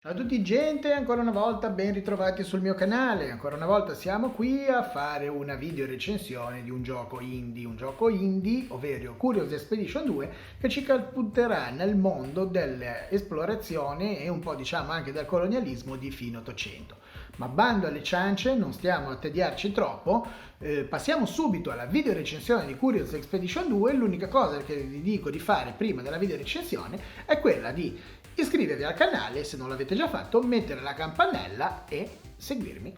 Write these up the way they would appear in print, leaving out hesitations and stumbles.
Ciao a tutti gente, ancora una volta ben ritrovati sul mio canale. Ancora una volta siamo qui a fare una video recensione di un gioco indie, ovvero Curious Expedition 2, che ci catapulterà nel mondo dell'esplorazione e un po' diciamo anche del colonialismo di fine 800. Ma bando alle ciance, non stiamo a tediarci troppo, passiamo subito alla video recensione di Curious Expedition 2. L'unica cosa che vi dico di fare prima della video recensione è quella di iscrivervi al canale se non l'avete già fatto, mettere la campanella e seguirmi.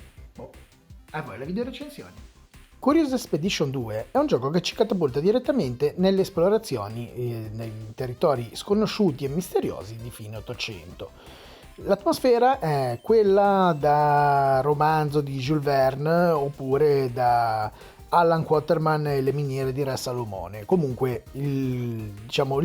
A voi la video recensione. Curious Expedition 2 è un gioco che ci catapulta direttamente nelle esplorazioni nei territori sconosciuti e misteriosi di fine 800. L'atmosfera è quella da romanzo di Jules Verne oppure da Alan Quaterman e le miniere di Re Salomone. Comunque il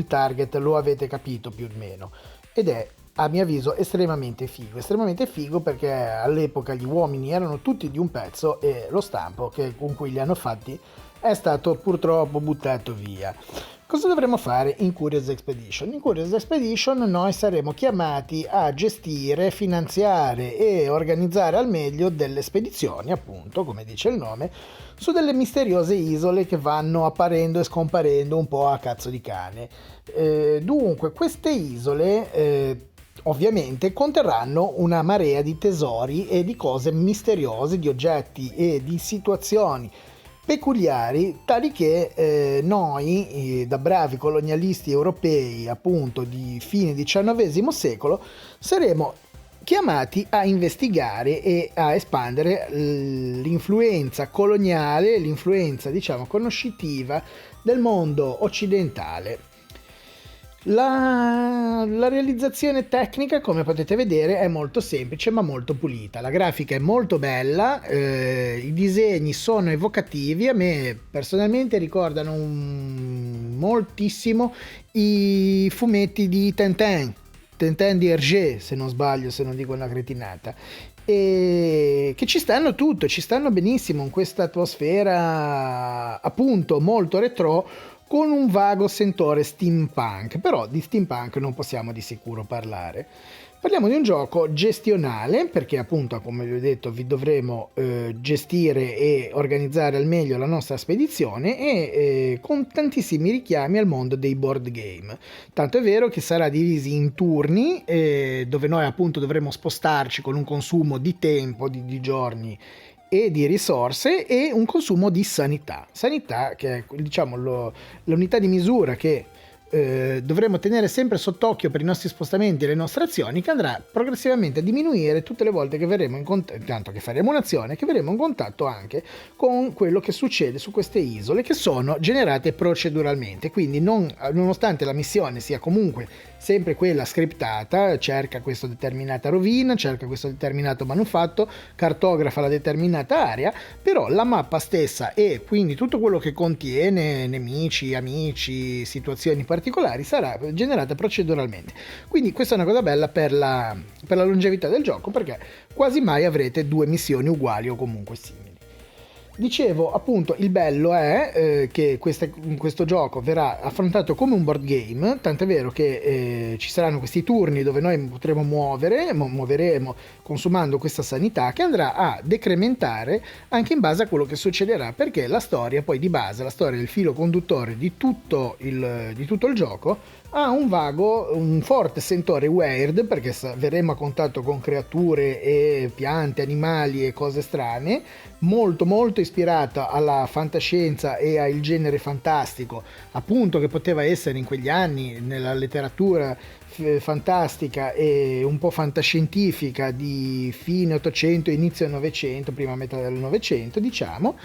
target lo avete capito più o meno ed è a mio avviso estremamente figo perché all'epoca gli uomini erano tutti di un pezzo e lo stampo con cui li hanno fatti è stato purtroppo buttato via. Cosa dovremo fare in Curious Expedition? In Curious Expedition noi saremo chiamati a gestire, finanziare e organizzare al meglio delle spedizioni, appunto, come dice il nome, su delle misteriose isole che vanno apparendo e scomparendo un po' a cazzo di cane. Dunque, queste isole ovviamente conterranno una marea di tesori e di cose misteriose, di oggetti e di situazioni peculiari, tali che noi, da bravi colonialisti europei appunto di fine XIX secolo, saremo chiamati a investigare e a espandere l'influenza coloniale, l'influenza diciamo conoscitiva del mondo occidentale. La realizzazione tecnica, come potete vedere, è molto semplice ma molto pulita. La grafica è molto bella, i disegni sono evocativi, a me personalmente ricordano moltissimo i fumetti di Tintin di Hergé, se non sbaglio, se non dico una cretinata. E che ci stanno benissimo in questa atmosfera appunto molto retro, con un vago sentore steampunk, però di steampunk non possiamo di sicuro parlare. Parliamo di un gioco gestionale, perché appunto, come vi ho detto, vi dovremo gestire e organizzare al meglio la nostra spedizione e con tantissimi richiami al mondo dei board game. Tanto è vero che sarà divisi in turni, dove noi appunto dovremo spostarci con un consumo di tempo, di giorni e di risorse e un consumo di sanità che è diciamo l'unità di misura che dovremo tenere sempre sott'occhio per i nostri spostamenti e le nostre azioni, che andrà progressivamente a diminuire tutte le volte che verremo in contatto, tanto che faremo un'azione, che verremo in contatto anche con quello che succede su queste isole, che sono generate proceduralmente. Quindi nonostante la missione sia comunque sempre quella scriptata, cerca questa determinata rovina, cerca questo determinato manufatto, cartografa la determinata area, però la mappa stessa e quindi tutto quello che contiene nemici, amici, situazioni particolari sarà generata proceduralmente. Quindi questa è una cosa bella per la longevità del gioco, perché quasi mai avrete due missioni uguali o comunque simili. Dicevo appunto, il bello è che questo gioco verrà affrontato come un board game, tant'è vero che ci saranno questi turni dove noi potremo muoveremo consumando questa sanità che andrà a decrementare anche in base a quello che succederà, perché la storia poi di base, la storia del filo conduttore di tutto il gioco ha un forte sentore weird, perché verremo a contatto con creature e piante, animali e cose strane, molto molto ispirata alla fantascienza e al genere fantastico, appunto, che poteva essere in quegli anni nella letteratura fantastica e un po' fantascientifica di fine 800 inizio 900, prima metà del 900 diciamo,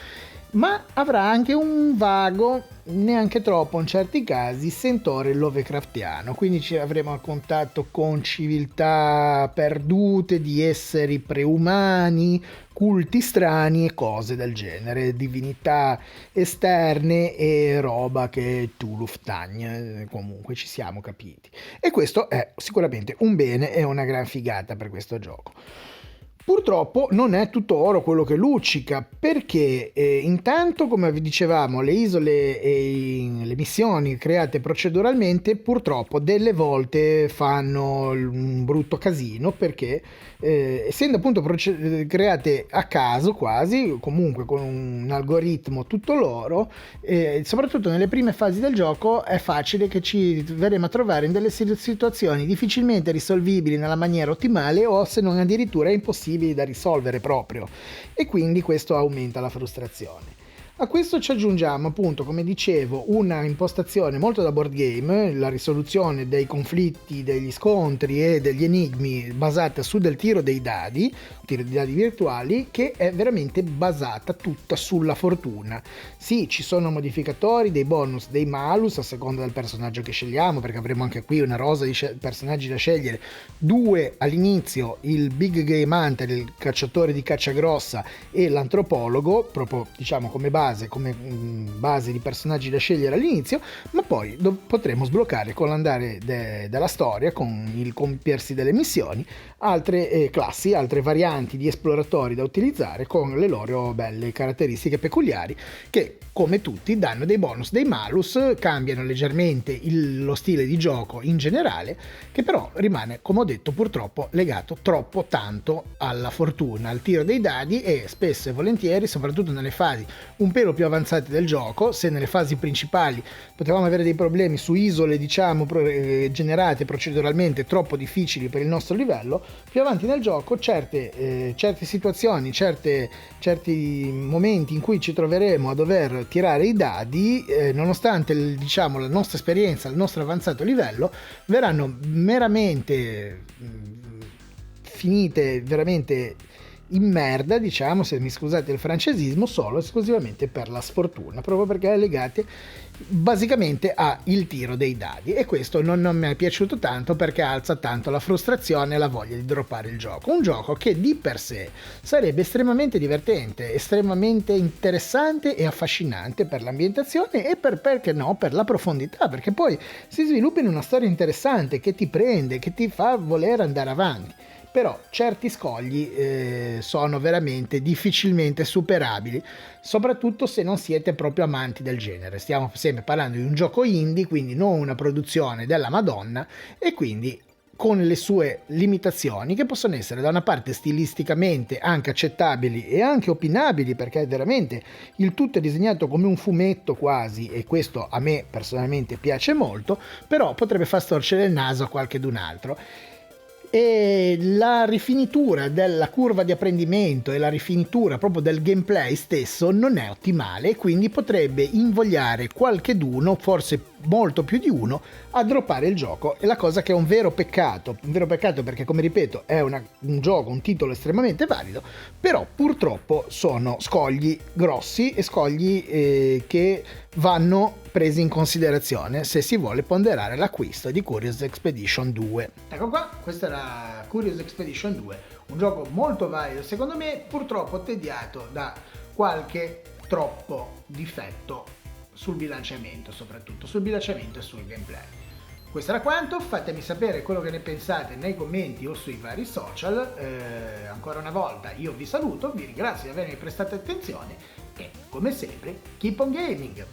ma avrà anche un vago, neanche troppo in certi casi, sentore lovecraftiano, quindi ci avremo a contatto con civiltà perdute, di esseri preumani, culti strani e cose del genere, divinità esterne e roba che tu luftagna, comunque ci siamo capiti. E questo è sicuramente un bene e una gran figata per questo gioco. Purtroppo non è tutto oro quello che luccica, perché intanto, come vi dicevamo, le isole e le missioni create proceduralmente purtroppo delle volte fanno un brutto casino, perché essendo appunto create a caso quasi, comunque con un algoritmo tutto loro, soprattutto nelle prime fasi del gioco è facile che ci verremo a trovare in delle situazioni difficilmente risolvibili nella maniera ottimale, o se non addirittura impossibili da risolvere proprio, e quindi questo aumenta la frustrazione. A questo ci aggiungiamo appunto, come dicevo, una impostazione molto da board game, la risoluzione dei conflitti, degli scontri e degli enigmi basata su del tiro dei dadi virtuali, che è veramente basata tutta sulla fortuna. Sì, ci sono modificatori, dei bonus, dei malus a seconda del personaggio che scegliamo, perché avremo anche qui una rosa di personaggi da scegliere, 2 all'inizio, il Big Game Hunter, il cacciatore di caccia grossa, e l'antropologo, proprio diciamo come base di personaggi da scegliere all'inizio, ma poi potremo sbloccare con l'andare della storia, con il compiersi delle missioni, altre classi, altre varianti di esploratori da utilizzare con le loro belle caratteristiche peculiari, che come tutti danno dei bonus, dei malus, cambiano leggermente lo stile di gioco in generale, che però rimane, come ho detto, purtroppo legato troppo tanto alla fortuna, al tiro dei dadi, e spesso e volentieri, soprattutto nelle fasi un pelo più avanzate del gioco, se nelle fasi principali potevamo avere dei problemi su isole diciamo generate proceduralmente troppo difficili per il nostro livello, più avanti nel gioco certe situazioni, certi momenti in cui ci troveremo a dover tirare i dadi, nonostante diciamo la nostra esperienza, il nostro avanzato livello, verranno meramente finite veramente in merda, diciamo, se mi scusate il francesismo, solo esclusivamente per la sfortuna, proprio perché è legate basicamente a il tiro dei dadi, e questo non mi è piaciuto tanto, perché alza tanto la frustrazione e la voglia di droppare il gioco, un gioco che di per sé sarebbe estremamente divertente, estremamente interessante e affascinante per l'ambientazione e perché no, per la profondità, perché poi si sviluppa in una storia interessante che ti prende, che ti fa voler andare avanti. Però certi scogli sono veramente difficilmente superabili, soprattutto se non siete proprio amanti del genere. Stiamo sempre parlando di un gioco indie, quindi non una produzione della Madonna, e quindi con le sue limitazioni, che possono essere da una parte stilisticamente anche accettabili e anche opinabili, perché veramente il tutto è disegnato come un fumetto quasi, e questo a me personalmente piace molto, però potrebbe far storcere il naso a qualche d'un altro. E la rifinitura della curva di apprendimento e la rifinitura proprio del gameplay stesso non è ottimale, quindi potrebbe invogliare qualcheduno, forse molto più di uno, a droppare il gioco, e la cosa che è un vero peccato perché, come ripeto, è un gioco, un titolo estremamente valido, però purtroppo sono scogli grossi e scogli che vanno presi in considerazione se si vuole ponderare l'acquisto di Curious Expedition 2. Ecco qua, questa era Curious Expedition 2, un gioco molto valido secondo me, purtroppo tediato da qualche troppo difetto sul bilanciamento, soprattutto sul bilanciamento e sul gameplay. Questo era quanto, fatemi sapere quello che ne pensate nei commenti o sui vari social. Ancora una volta io vi saluto, vi ringrazio di avermi prestato attenzione e come sempre keep on gaming!